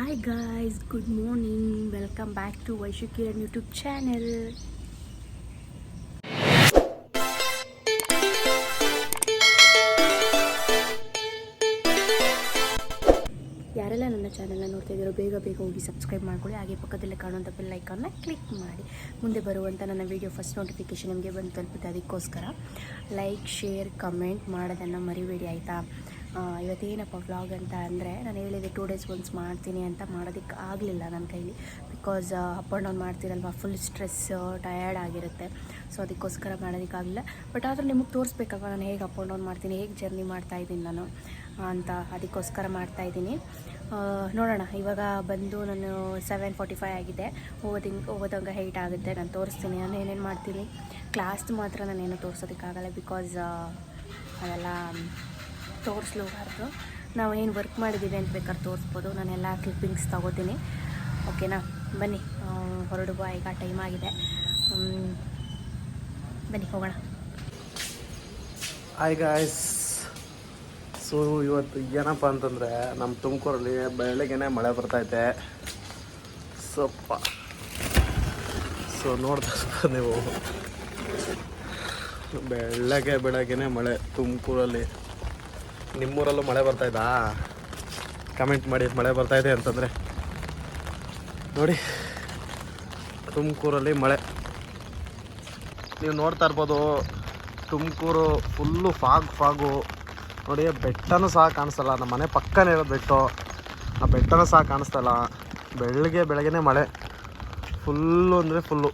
Hi guys, good morning. Welcome back to Vaishu Kiran YouTube channel. ಯಾರೆಲ್ಲ ನನ್ನ ಚಾನೆಲ್ನ ನೋಡ್ತಾ ಇದ್ದೀರೋ ಬೇಗ ಹೋಗಿ ಸಬ್ಸ್ಕ್ರೈಬ್ ಮಾಡ್ಕೊಳ್ಳಿ. ಹಾಗೆ ಪಕ್ಕದಲ್ಲೇ ಕಾಣುವಂಥ ಬೆಲ್ ಐಕಾನ್ನ ಕ್ಲಿಕ್ ಮಾಡಿ ಮುಂದೆ ಬರುವಂಥ ನನ್ನ ವೀಡಿಯೋ ಫಸ್ಟ್ ನೋಟಿಫಿಕೇಷನ್ ನಿಮಗೆ ಬಂದು ತಲುಪುತ್ತೆ. ಅದಕ್ಕೋಸ್ಕರ ಲೈಕ್, ಶೇರ್, ಕಮೆಂಟ್ ಮಾಡೋದನ್ನು ಮರಿಬೇಡಿ ಆಯಿತಾ. ಇವತ್ತೇನಪ್ಪ ವ್ಲಾಗ್ ಅಂತ ಅಂದರೆ, ನಾನು ಹೇಳಿದೆ 2 days once ಮಾಡ್ತೀನಿ ಅಂತ. ಮಾಡೋದಕ್ಕೆ ಆಗಲಿಲ್ಲ ನನ್ನ ಕೈಲಿ, ಬಿಕಾಸ್ ಅಪ್ ಆ್ಯಂಡ್ ಡೌನ್ ಮಾಡ್ತೀರಲ್ವ, ಫುಲ್ ಸ್ಟ್ರೆಸ್, ಟಯರ್ಡ್ ಆಗಿರುತ್ತೆ. ಸೊ ಅದಕ್ಕೋಸ್ಕರ ಮಾಡೋದಕ್ಕಾಗಲಿಲ್ಲ. ಬಟ್ ಆದರೂ ನಿಮಗೆ ತೋರಿಸ್ಬೇಕಲ್ವ ನಾನು ಹೇಗೆ ಅಪ್ ಆ್ಯಂಡ್ ಡೌನ್ ಮಾಡ್ತೀನಿ, ಹೇಗೆ ಜರ್ನಿ ಮಾಡ್ತಾಯಿದ್ದೀನಿ ನಾನು ಅಂತ. ಅದಕ್ಕೋಸ್ಕರ ಮಾಡ್ತಾಯಿದ್ದೀನಿ. ನೋಡೋಣ. ಇವಾಗ ಬಂದು ನಾನು 7:45 ಆಗಿದೆ. ಹೋಗೋದಂಗೆ 8 ಆಗುತ್ತೆ. ನಾನು ತೋರಿಸ್ತೀನಿ ನಾನು ಏನೇನು ಮಾಡ್ತೀನಿ. ಕ್ಲಾಸ್ದು ಮಾತ್ರ ನಾನೇನು ತೋರಿಸೋದಕ್ಕಾಗಲ್ಲ, ಬಿಕಾಸ್ ಅದೆಲ್ಲ ತೋರಿಸ್ಲೂಬಾರ್ದು. ನಾವು ಏನು ವರ್ಕ್ ಮಾಡಿದ್ದೀವಿ ಅಂತ ಬೇಕಾದ್ರೆ ತೋರಿಸ್ಬೋದು. ನಾನೆಲ್ಲ ಕ್ಲಿಪ್ಪಿಂಗ್ಸ್ ತೊಗೋತೀನಿ. ಓಕೆನಾ, ಬನ್ನಿ ಹೊರಡುವ. ಈಗ ಟೈಮ್ ಆಗಿದೆ, ಬನ್ನಿ ಹೋಗೋಣ. Hi guys. ಸೊ ಇವತ್ತು ಏನಪ್ಪ ಅಂತಂದರೆ, ನಮ್ಮ ತುಮಕೂರಲ್ಲಿ ಬೆಳಗ್ಗೆನೇ ಮಳೆ ಬರ್ತೈತೆ ಸ್ವಲ್ಪ. ಸೊ ನೋಡ್ತಾ ನೀವು, ಬೆಳಗ್ಗೆನೇ ಮಳೆ ತುಮಕೂರಲ್ಲಿ. ನಿಮ್ಮೂರಲ್ಲೂ ಮಳೆ ಬರ್ತಾಯಿದ್ದಾ? ಕಮೆಂಟ್ ಮಾಡಿ ಮಳೆ ಬರ್ತಾಯಿದೆ ಅಂತಂದರೆ. ನೋಡಿ, ತುಮಕೂರಲ್ಲಿ ಮಳೆ ನೀವು ನೋಡ್ತಾ ಇರ್ಬೋದು. Tumakuru full fog. ನೋಡಿ, ಬೆಟ್ಟನೂ ಸಹ ಕಾಣಿಸ್ತಲ್ಲ. ನಮ್ಮ ಮನೆ ಪಕ್ಕನೇ ಇರೋ ಬೆಟ್ಟ, ಆ ಬೆಟ್ಟನೂ ಸಹ ಕಾಣಿಸ್ತಲ್ಲ. ಬೆಳಗ್ಗೆನೇ ಮಳೆ ಫುಲ್ಲು ಅಂದರೆ ಫುಲ್ಲು.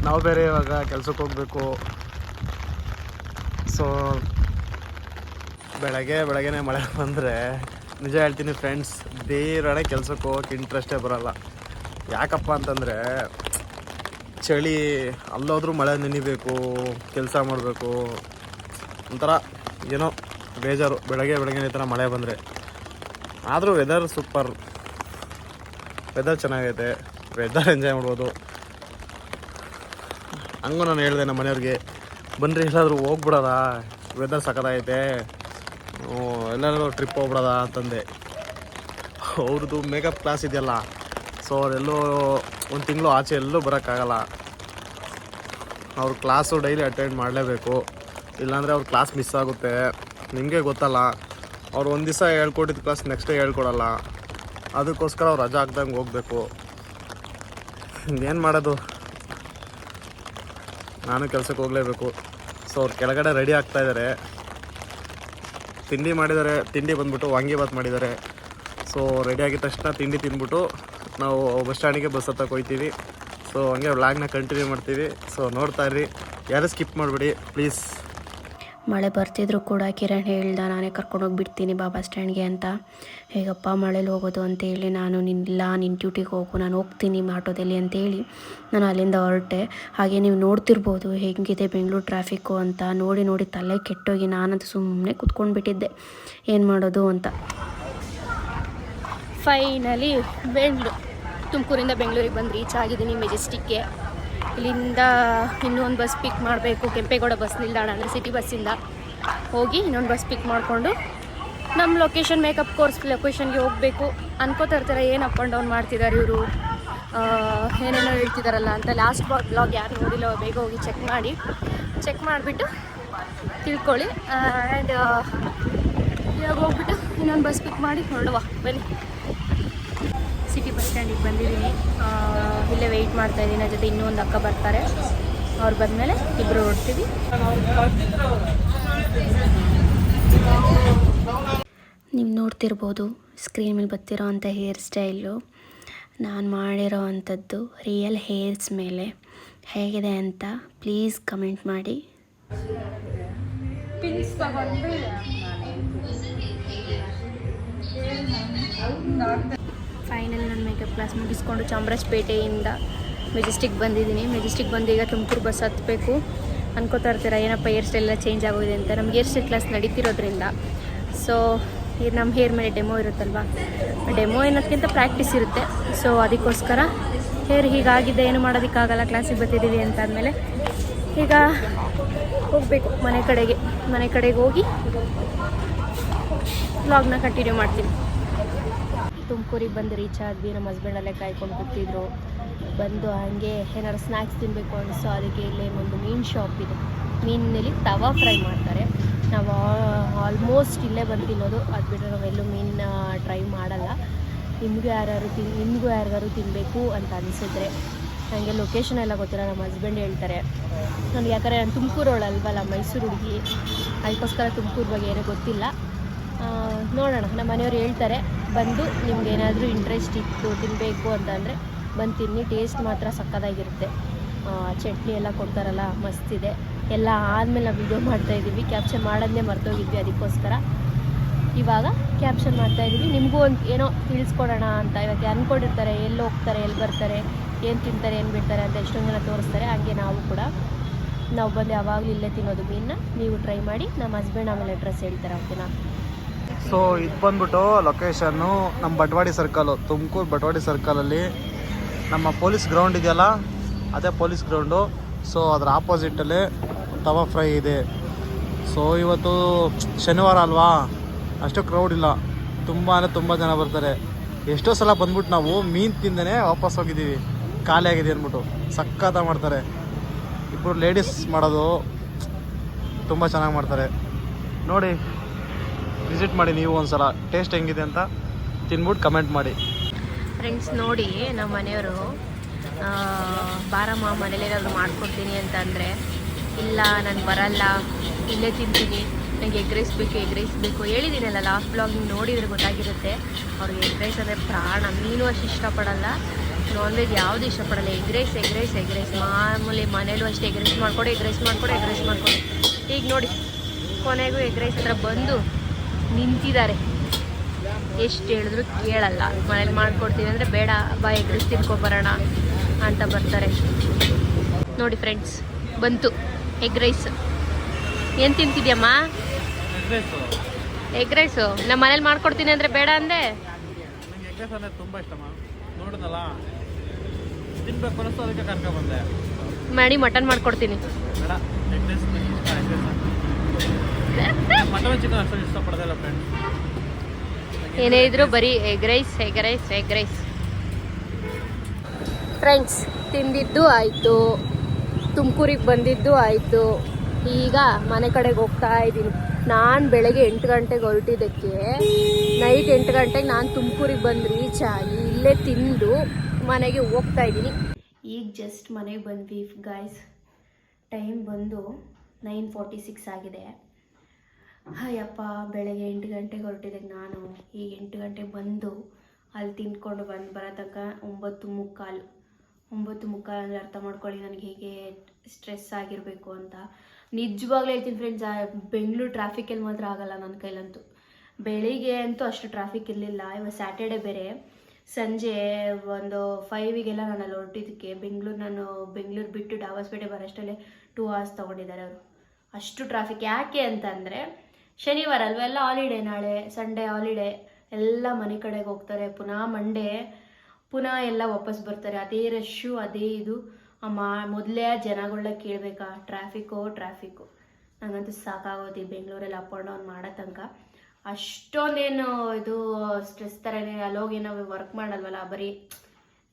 ನಾವು ಬೇರೆ ಇವಾಗ ಕೆಲ್ಸಕ್ಕೆ ಹೋಗಬೇಕು. ಸೊ ಬೆಳಗ್ಗೆನೇ ಮಳೆ ಬಂದರೆ ನಿಜ ಹೇಳ್ತೀನಿ ಫ್ರೆಂಡ್ಸ್, ಬೇರೆ ಕೆಲ್ಸಕ್ಕೆ ಹೋಗೋಕ್ಕೆ ಇಂಟ್ರೆಸ್ಟೇ ಬರೋಲ್ಲ. ಯಾಕಪ್ಪ ಅಂತಂದರೆ, ಚಳಿ, ಅಲ್ಲೋದ್ರೂ ಮಳೆ ನೆನಿಬೇಕು, ಕೆಲಸ ಮಾಡಬೇಕು, ಒಂಥರ ಏನೋ ಬೇಜಾರು. ಬೆಳಗ್ಗೆ ಈ ಥರ ಮಳೆ ಬಂದರೆ. ಆದರೂ ವೆದರ್ ಸೂಪರ್, ವೆದರ್ ಚೆನ್ನಾಗೈತೆ, ವೆದರ್ ಎಂಜಾಯ್ ಮಾಡ್ಬೋದು. ಹಂಗೂ ನಾನು ಹೇಳಿದೆ ನಮ್ಮ ಮನೆಯವ್ರಿಗೆ, ಬನ್ನಿರಿ ಎಲ್ಲಾದರೂ ಹೋಗ್ಬಿಡೋದ, ವೆದರ್ ಸಖತ್ತಾಗೈತೆ, ಎಲ್ಲರೂ ಟ್ರಿಪ್ ಹೋಗ್ಬಿಡೋದ ಅಂತಂದೆ. ಅವ್ರದ್ದು ಮೇಕಪ್ ಕ್ಲಾಸ್ ಇದೆಯಲ್ಲ, ಸೊ ಅವರೆಲ್ಲೋ 1 ತಿಂಗಳು ಆಚೆ ಎಲ್ಲೂ ಬರೋಕ್ಕಾಗಲ್ಲ. ಅವ್ರ ಕ್ಲಾಸು ಡೈಲಿ ಅಟೆಂಡ್ ಮಾಡಲೇಬೇಕು, ಇಲ್ಲಾಂದರೆ ಅವ್ರ ಕ್ಲಾಸ್ ಮಿಸ್ ಆಗುತ್ತೆ. ನಿಮಗೆ ಗೊತ್ತಲ್ಲ, ಅವ್ರು ಒಂದು ದಿವಸ ಹೇಳ್ಕೊಟ್ಟಿದ್ದ ಕ್ಲಾಸ್ ನೆಕ್ಸ್ಟ್ ಡೇ ಹೇಳ್ಕೊಡಲ್ಲ. ಅದಕ್ಕೋಸ್ಕರ ಅವ್ರು ರಜಾ ಹಾಕ್ದಂಗೆ ಹೋಗಬೇಕು. ಏನು ಮಾಡೋದು, ನಾನು ಕೆಲಸಕ್ಕೆ ಹೋಗಲೇಬೇಕು. ಸೊ ಅವ್ರು ಕೆಳಗಡೆ ರೆಡಿ ಆಗ್ತಾಯಿದ್ದಾರೆ. ತಿಂಡಿ ಮಾಡಿದ್ದಾರೆ. ತಿಂಡಿ ಬಂದ್ಬಿಟ್ಟು ವಾಂಗಿಬಾತ್ ಮಾಡಿದ್ದಾರೆ. ಸೊ ರೆಡಿ ಆಗಿದ ತಕ್ಷಣ ತಿಂಡಿ ತಿಂದ್ಬಿಟ್ಟು ನಾವು ಬಸ್ ಸ್ಟ್ಯಾಂಡಿಗೆ ಬಸ್ ಹತ್ತಕ್ಕೆ ಹೋಗ್ತೀವಿ. ಸೊ ಹಂಗೆ ವ್ಲಾಗ್ನ ಕಂಟಿನ್ಯೂ ಮಾಡ್ತೀವಿ. ಸೊ ನೋಡ್ತಾ ಇರ್ರಿ, ಯಾರು ಸ್ಕಿಪ್ ಮಾಡಿಬಿಡಿ ಪ್ಲೀಸ್. ಮಳೆ ಬರ್ತಿದ್ರು ಕೂಡ ಕಿರಣ್ ಹೇಳ್ದ, ನಾನೇ ಕರ್ಕೊಂಡೋಗಿ ಬಿಡ್ತೀನಿ ಬಸ್ ಸ್ಟ್ಯಾಂಡ್ಗೆ ಅಂತ. ಹೇಗಪ್ಪ ಮಳೇಲಿ ಹೋಗೋದು ಅಂತೇಳಿ, ನಾನು ನಿನ್ನ ಡ್ಯೂಟಿಗೆ ಹೋಗು, ನಾನು ಹೋಗ್ತೀನಿ ಆಟೋದಲ್ಲಿ ಅಂತೇಳಿ ನಾನು ಅಲ್ಲಿಂದ ಹೊರಟೆ. ಹಾಗೆ ನೀವು ನೋಡ್ತಿರ್ಬೋದು ಹೇಗಿದೆ ಬೆಂಗಳೂರು ಟ್ರಾಫಿಕ್ಕು ಅಂತ. ನೋಡಿ ತಲೆ ಕೆಟ್ಟೋಗಿ ನಾನಂತೂ ಸುಮ್ಮನೆ ಕೂತ್ಕೊಂಡ್ಬಿಟ್ಟಿದ್ದೆ, ಏನು ಮಾಡೋದು ಅಂತ. ಫೈನಲಿ ತುಮಕೂರಿಂದ ಬೆಂಗಳೂರಿಗೆ ಬಂದು ರೀಚ್ ಆಗಿದ್ದೀನಿ ಮೆಜೆಸ್ಟಿಕ್ಗೆ. ಇಲ್ಲಿಂದ ಇನ್ನೊಂದು ಬಸ್ ಪಿಕ್ ಮಾಡಬೇಕು, ಕೆಂಪೇಗೌಡ ಬಸ್ ನಿಲ್ದಾಣ ಅಂದರೆ ಸಿಟಿ ಬಸ್ಸಿಂದ ಹೋಗಿ ಇನ್ನೊಂದು ಬಸ್ ಪಿಕ್ ಮಾಡಿಕೊಂಡು ನಮ್ಮ ಲೊಕೇಶನ್, ಮೇಕಪ್ ಕೋರ್ಸ್ ಲೊಕೇಶನ್ಗೆ ಹೋಗಬೇಕು. ಅನ್ಕೋತಾ ಇರ್ತಾರೆ ಏನು ಅಪ್ ಆ್ಯಂಡ್ ಡೌನ್ ಮಾಡ್ತಿದ್ದಾರೆ ಇವರು, ಏನೇನೋ ಹೇಳ್ತಿದ್ದಾರಲ್ಲ ಅಂತ. ಲಾಸ್ಟ್ ಬ್ಲಾಗ್ ಯಾರು ನೋಡಿಲ್ಲ, ಬೇಗ ಹೋಗಿ ಚೆಕ್ ಮಾಡಿಬಿಟ್ಟು ತಿಳ್ಕೊಳ್ಳಿ. ಆ್ಯಂಡ್ ಇವಾಗ ಹೋಗ್ಬಿಟ್ಟು ಇನ್ನೊಂದು ಬಸ್ ಪಿಕ್ ಮಾಡಿ ಹೊರಡುವ ಬನ್ನಿ. ಸಿಟಿ ಬಸ್ ಸ್ಟ್ಯಾಂಡಿಗೆ ಬಂದಿದ್ದೀನಿ. ಇಲ್ಲೇ ವೆಯ್ಟ್ ಮಾಡ್ತಾಯಿದ್ದೀನಿ. ನನ್ನ ಜೊತೆ ಇನ್ನೂ ಒಂದು ಅಕ್ಕ ಬರ್ತಾರೆ. ಅವ್ರು ಬಂದಮೇಲೆ ಇಬ್ಬರು ಹೊರಡ್ತೀವಿ. ನೀವು ನೋಡ್ತಿರ್ಬೋದು ಸ್ಕ್ರೀನ್ ಮೇಲೆ ಬರ್ತಿರೋ ಅಂಥ ಹೇರ್ ಸ್ಟೈಲು ನಾನು ಮಾಡಿರೋ ಅಂಥದ್ದು ರಿಯಲ್ ಹೇರ್ಸ್ ಮೇಲೆ. ಹೇಗಿದೆ ಅಂತ ಪ್ಲೀಸ್ ಕಮೆಂಟ್ ಮಾಡಿ. ಫೈನಲ್ ನನ್ನ ಮೇಕಪ್ ಕ್ಲಾಸ್ ಮುಗಿಸ್ಕೊಂಡು ಚಾಮರಾಜಪೇಟೆಯಿಂದ ಮೆಜೆಸ್ಟಿಕ್ ಬಂದಿದ್ದೀನಿ. ಮೆಜೆಸ್ಟಿಕ್ ಬಂದು ಈಗ ತುಮಕೂರು ಬಸ್ ಹತ್ತಬೇಕು. ಅನ್ಕೋತಾ ಇರ್ತೀರ ಏನಪ್ಪ ಹೇರ್ ಸ್ಟೈಲ್ ಎಲ್ಲ ಚೇಂಜ್ ಆಗೋಗಿದೆ ಅಂತ. ನಮ್ಗೆ ಹೇರ್ ಸ್ಟೈಲ್ ಕ್ಲಾಸ್ ನಡೀತಿರೋದ್ರಿಂದ, ಸೊ ನಮ್ಮ ಹೇರ್ ಮೇಲೆ ಡೆಮೋ ಇರುತ್ತಲ್ವ, ಡೆಮೋ ಅನ್ನೋದಕ್ಕಿಂತ ಪ್ರಾಕ್ಟೀಸ್ ಇರುತ್ತೆ. ಸೊ ಅದಕ್ಕೋಸ್ಕರ ಹೇರ್ ಹೀಗಾಗಿದೆ, ಏನು ಮಾಡೋದಕ್ಕಾಗಲ್ಲ, ಕ್ಲಾಸಿಗೆ ಬರ್ತಿದ್ದೀವಿ ಅಂತ ಆದಮೇಲೆ ಈಗ ಹೋಗಬೇಕು ಮನೆ ಕಡೆಗೆ ಹೋಗಿ ವ್ಲಾಗ್ನ ಕಂಟಿನ್ಯೂ ಮಾಡ್ತೀನಿ. ತುಮಕೂರಿಗೆ ಬಂದು ರೀಚ್ ಆದ್ವಿ. ನಮ್ಮ ಹಸ್ಬೆಂಡಲ್ಲೇ ಕಾಯ್ಕೊಂಡು ಕೂತಿದ್ರು. ಬಂದು ಹಾಗೆ ಏನಾದ್ರು ಸ್ನ್ಯಾಕ್ಸ್ ತಿನ್ನಬೇಕು ಅನಿಸ್ತು. ಅದಕ್ಕೆ ಇಲ್ಲೇ ಒಂದು ಮೀನು ಶಾಪ್ ಇದೆ. ಮೀನಿನಲ್ಲಿ ತವಾ ಫ್ರೈ ಮಾಡ್ತಾರೆ. ನಾವು ಆಲ್ಮೋಸ್ಟ್ ಇಲ್ಲೇ ಬಂದು ತಿನ್ನೋದು. ಅದು ಬಿಟ್ಟರೆ ನಾವೆಲ್ಲೂ ಮೀನನ್ನ ಟ್ರೈ ಮಾಡಲ್ಲ. ನಿಮಗೂ ಯಾರಿಗಾರು ತಿನ್ನಬೇಕು ಅಂತ ಅನಿಸಿದ್ರೆ ನನಗೆ ಲೊಕೇಶನ್ ಎಲ್ಲ ಗೊತ್ತಿಲ್ಲ, ನಮ್ಮ ಹಸ್ಬೆಂಡ್ ಹೇಳ್ತಾರೆ. ನನಗೆ ಯಾಕಂದರೆ ನಾನು ತುಮಕೂರವಳಲ್ವಲ್ಲ, ಮೈಸೂರು ಹುಡುಗಿ, ಅದಕ್ಕೋಸ್ಕರ ತುಮಕೂರು ಬಗ್ಗೆ ಏನೂ ಗೊತ್ತಿಲ್ಲ. ನೋಡೋಣ, ನಮ್ಮ ಮನೆಯವ್ರು ಹೇಳ್ತಾರೆ. ಬಂದು ನಿಮ್ಗೆ ಏನಾದರೂ ಇಂಟ್ರೆಸ್ಟ್ ಇತ್ತು ತಿನ್ನಬೇಕು ಅಂತಂದರೆ ಬಂದು ತಿನ್ನಿ. ಟೇಸ್ಟ್ ಮಾತ್ರ ಸಕ್ಕತ್ತಾಗಿರುತ್ತೆ. ಚಟ್ನಿ ಎಲ್ಲ ಕೊಡ್ತಾರಲ್ಲ, ಮಸ್ತಿದೆ. ಎಲ್ಲ ಆದಮೇಲೆ ನಾವು ವಿಡಿಯೋ ಮಾಡ್ತಾಯಿದ್ದೀವಿ. ಕ್ಯಾಪ್ಚರ್ ಮಾಡೋದನ್ನೇ ಮರ್ತೋಗಿದ್ವಿ, ಅದಕ್ಕೋಸ್ಕರ ಇವಾಗ ಕ್ಯಾಪ್ಷನ್ ಮಾಡ್ತಾಯಿದ್ದೀವಿ. ನಿಮಗೂ ಒಂದು ಏನೋ ತಿಳಿಸ್ಕೊಡೋಣ ಅಂತ. ಇವಾಗ ಅಂದ್ಕೊಂಡಿರ್ತಾರೆ ಎಲ್ಲಿ ಹೋಗ್ತಾರೆ, ಎಲ್ಲಿ ಬರ್ತಾರೆ, ಏನು ತಿಂತಾರೆ, ಏನು ಬಿಡ್ತಾರೆ ಅಂತ ಎಷ್ಟೊಂದು ಜನ ತೋರಿಸ್ತಾರೆ. ಹಾಗೆ ನಾವು ಬಂದು ಯಾವಾಗಲೂ ಇಲ್ಲೇ ತಿನ್ನೋದು ಮೀನನ್ನ. ನೀವು ಟ್ರೈ ಮಾಡಿ. ನಮ್ಮ ಹಸ್ಬೆಂಡ್ ಆಮೇಲೆ ಅಡ್ರೆಸ್ ಹೇಳ್ತಾರೆ, ಓಕೆನಾ? ಸೊ ಇದು ಬಂದ್ಬಿಟ್ಟು ಲೊಕೇಶನ್ನು ನಮ್ಮ ಬಟವಾಡಿ ಸರ್ಕಲು, ತುಮಕೂರು ಬಟವಾಡಿ ಸರ್ಕಲಲ್ಲಿ ನಮ್ಮ ಪೊಲೀಸ್ ಗ್ರೌಂಡ್ ಇದೆಯಲ್ಲ, ಅದೇ ಪೊಲೀಸ್ ಗ್ರೌಂಡು. ಸೊ ಅದರ ಆಪೋಸಿಟಲ್ಲೇ ತವಾ ಫ್ರೈ ಇದೆ. ಸೊ ಇವತ್ತು ಶನಿವಾರ ಅಲ್ವಾ, ಅಷ್ಟು ಕ್ರೌಡ್ ಇಲ್ಲ. ತುಂಬ ಜನ ಬರ್ತಾರೆ. ಎಷ್ಟೋ ಸಲ ಬಂದ್ಬಿಟ್ಟು ನಾವು ಮೀನು ತಿಂದೇ ವಾಪಸ್ ಹೋಗಿದ್ದೀವಿ, ಖಾಲಿ ಆಗಿದೆ ಅಂದ್ಬಿಟ್ಟು. ಸಕ್ಕತ್ತ ಮಾಡ್ತಾರೆ. ಇಬ್ಬರು ಲೇಡೀಸ್ ಮಾಡೋದು ತುಂಬ ಚೆನ್ನಾಗಿ ಮಾಡ್ತಾರೆ. ನೋಡಿ, ವಿಸಿಟ್ ಮಾಡಿ ನೀವು ಒಂದು ಸಲ. ಟೇಸ್ಟ್ ಹೆಂಗಿದೆ ಅಂತ ತಿನ್ಬಿಟ್ಟು ಕಮೆಂಟ್ ಮಾಡಿ. ಫ್ರೆಂಡ್ಸ್ ನೋಡಿ, ನಮ್ಮ ಮನೆಯವರು ಬಾರಮ್ಮ ಮನೇಲಿ ಏನಾದರೂ ಮಾಡ್ಕೊಡ್ತೀನಿ ಅಂತ ಅಂದರೆ, ಇಲ್ಲ ನಾನು ಬರಲ್ಲ, ಇಲ್ಲೇ ತಿಂತೀನಿ, ನನಗೆ ಎಗ್ ರೈಸ್ ಬೇಕು ಹೇಳಿದ್ದೀನಲ್ಲ ಲಾಸ್ಟ್ ಬ್ಲಾಗ್. ನೀವು ನೋಡಿದರೆ ಗೊತ್ತಾಗಿರುತ್ತೆ. ಅವ್ರಿಗೆ ಎಗ್ ರೈಸ್ ಅಂದರೆ ಪ್ರಾಣ. ಮೀನು ಅಷ್ಟು ಇಷ್ಟಪಡಲ್ಲ, ನಾನ್ ವೆಜ್ ಯಾವುದು ಇಷ್ಟಪಡಲ್ಲ. ಎಗ್ ರೈಸ್ ಮಾಮೂಲಿ. ಮನೇಲೂ ಅಷ್ಟೇ ಎಗ್ ರೈಸ್ ಮಾಡಿಕೊಡು. ಈಗ ನೋಡಿ, ಕೊನೆಗೂ ಎಗ್ ರೈಸ್ ಹತ್ರ ಬಂದು ನಿಂತಿದ್ದಾರೆ. ಎಷ್ಟು ಹೇಳಿದ್ರು ಕೇಳಲ್ಲ. ಮನೇಲಿ ಮಾಡ್ಕೊಡ್ತೀವಿ ಅಂದರೆ ಬೇಡ ಬಾ, ಎಗ್ ರೈಸ್ ತಿನ್ಕೊಬರೋಣ ಅಂತ ಬರ್ತಾರೆ. ನೋಡಿ ಫ್ರೆಂಡ್ಸ್, ಬಂತು ಎಗ್ ರೈಸ್. ಏನು ತಿಂತಿದ್ಯಮ್ಮ? Egg rice. ನಮ್ಮ ಮನೇಲಿ ಮಾಡ್ಕೊಡ್ತೀನಿ ಅಂದರೆ ಬೇಡ ಅಂದೆ. ನನಗೆ ಎಗ್ ರೈಸ್ ಅಂದರೆ ತುಂಬ ಇಷ್ಟ. ನೋಡಿದ್ನಲ್ಲ, ತಿನ್ಬೇಕು ಅನ್ನಿಸ್ತು, ಅದಕ್ಕೆ ಕರ್ಕೊಂಡು ಬಂದೆ. ಮಾಡಿ ಮಟನ್ ಮಾಡ್ಕೊಡ್ತೀನಿ. ಬೇಡ, ಎಗ್ ರೈಸ್ ಮಟನ್ ಚಿಕನ್ ಅಷ್ಟು ಇಷ್ಟಪಡೋದಿಲ್ಲ ಫ್ರೆಂಡ್ಸ್. ಏನೇ ಇದ್ರು ಬರೀ ಎಗ್ ರೈಸ್. ಫ್ರೆಂಡ್ಸ್, ತಿಂದಿದ್ದು ಆಯಿತು, ತುಮಕೂರಿಗೆ ಬಂದಿದ್ದು ಆಯಿತು. ಈಗ ಮನೆ ಕಡೆಗೆ ಹೋಗ್ತಾ ಇದ್ದೀನಿ. ನಾನು ಬೆಳಗ್ಗೆ 8 ಗಂಟೆಗೆ ಹೊರಟಿದ್ದಕ್ಕೆ ನೈಟ್ 8 ಗಂಟೆಗೆ ನಾನು ತುಮಕೂರಿಗೆ ಬಂದು ರೀಚ್ ಆಗಿ ಇಲ್ಲೇ ತಿಂದು ಮನೆಗೆ ಹೋಗ್ತಾ ಇದ್ದೀನಿ. ಈಗ ಜಸ್ಟ್ ಮನೆಗೆ ಬಂದ್ವಿ ಗಾಯ್ಸ್. ಟೈಮ್ ಬಂದು 9:46 ಆಗಿದೆ. ಅಯ್ಯಪ್ಪ, ಬೆಳಗ್ಗೆ 8 ಗಂಟೆಗೆ ಹೊರಟಿದ್ದಕ್ಕೆ ನಾನು ಈಗ 8 ಗಂಟೆಗೆ ಬಂದು ಅಲ್ಲಿ ತಿಂದ್ಕೊಂಡು ಬರೋ ತನಕ 9:15 ಅಂದರೆ ಅರ್ಥ ಮಾಡ್ಕೊಳ್ಳಿ ನನಗೆ ಹೇಗೆ ಸ್ಟ್ರೆಸ್ ಆಗಿರಬೇಕು ಅಂತ. ನಿಜವಾಗ್ಲೂ ಹೇಳ್ತೀನಿ ಫ್ರೆಂಡ್ಸ್, ಬೆಂಗಳೂರು ಟ್ರಾಫಿಕಲ್ಲಿ ಮಾತ್ರ ಆಗಲ್ಲ ನನ್ನ ಕೈಲಂತೂ. ಬೆಳಿಗ್ಗೆ ಅಂತೂ ಅಷ್ಟು ಟ್ರಾಫಿಕ್ ಇರಲಿಲ್ಲ. ಇವತ್ತು ಸ್ಯಾಟರ್ಡೆ ಬೇರೆ. ಸಂಜೆ ಒಂದು 5ಗೆಲ್ಲ ನಾನು ಅಲ್ಲಿ ಹೊರಟಿದ್ದಕ್ಕೆ ಬೆಂಗಳೂರು ಬಿಟ್ಟು ಡಾಬಸ್ಪೇಟೆ ಬರೋಷ್ಟಲ್ಲೇ 2 hours ತೊಗೊಂಡಿದ್ದಾರೆ ಅವರು. ಅಷ್ಟು ಟ್ರಾಫಿಕ್. ಯಾಕೆ ಅಂತಂದರೆ ಶನಿವಾರ ಅಲ್ವಾ, ಎಲ್ಲ ಹಾಲಿಡೇ. ನಾಳೆ ಸಂಡೇ ಹಾಲಿಡೇ, ಎಲ್ಲ ಮನೆ ಕಡೆಗೆ ಹೋಗ್ತಾರೆ. ಪುನಃ ಮಂಡೇ ಪುನಃ ಎಲ್ಲ ವಾಪಸ್ ಬರ್ತಾರೆ. ಅದೇ ರಶ್ಶು, ಅದೇ ಇದು. ಮೊದಲೇ ಜನಗಳನ್ನ ಕೇಳಬೇಕಾ? ಟ್ರಾಫಿಕ್ಕು. ನನಗಂತೂ ಸಾಕಾಗೋದು ಈ ಬೆಂಗಳೂರಲ್ಲಿ ಅಪ್ ಆ್ಯಂಡ್ ಡೌನ್ ಮಾಡೋ ತನಕ. ಅಷ್ಟೊಂದೇನು ಇದು ಸ್ಟ್ರೆಸ್ ಥರನೇ. ಅಲ್ಲೋಗಿ ನಾವು ವರ್ಕ್ ಮಾಡಲ್ವಲ್ಲ, ಬರೀ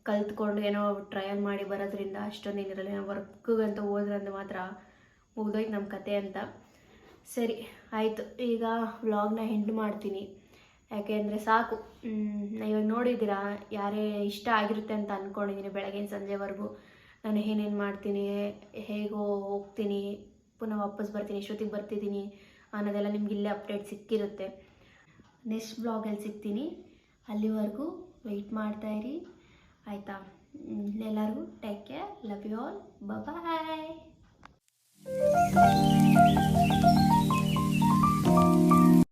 ಕಲ್ತ್ಕೊಂಡು ಏನೋ ಟ್ರಯಲ್ ಮಾಡಿ ಬರೋದ್ರಿಂದ ಅಷ್ಟೊಂದೇನಿರಲ್ಲ. ನಾವು ವರ್ಕ್ಗಂತ ಹೋದ್ರಂತ ಮಾತ್ರ ಮುಗ್ದೋಯ್ತು ನಮ್ಮ ಕತೆ ಅಂತ. ಸರಿ ಆಯಿತು, ಈಗ ವ್ಲಾಗ್ನ ಎಂಡ್ ಮಾಡ್ತೀನಿ. ಯಾಕೆಂದರೆ ಸಾಕು. ಇವಾಗ ನೋಡಿದ್ದೀರಾ, ಯಾರೇ ಇಷ್ಟ ಆಗಿರುತ್ತೆ ಅಂತ ಅಂದ್ಕೊಂಡಿದ್ದೀನಿ. ಬೆಳಗಿನ ಸಂಜೆವರೆಗೂ ನಾನು ಏನೇನು ಮಾಡ್ತೀನಿ, ಹೇಗೋ ಹೋಗ್ತೀನಿ, ಪುನಃ ವಾಪಸ್ ಬರ್ತೀನಿ, ಎಷ್ಟೊತ್ತಿಗೆ ಬರ್ತಿದ್ದೀನಿ ಅನ್ನೋದೆಲ್ಲ ನಿಮ್ಗೆ ಇಲ್ಲೇ ಅಪ್ಡೇಟ್ ಸಿಕ್ಕಿರುತ್ತೆ. ನೆಕ್ಸ್ಟ್ ಬ್ಲಾಗಲ್ಲಿ ಸಿಗ್ತೀನಿ. ಅಲ್ಲಿವರೆಗೂ ವೆಯ್ಟ್ ಮಾಡ್ತಾಯಿರಿ, ಆಯಿತಾ? ಎಲ್ಲರಿಗೂ take care, love you all, bye.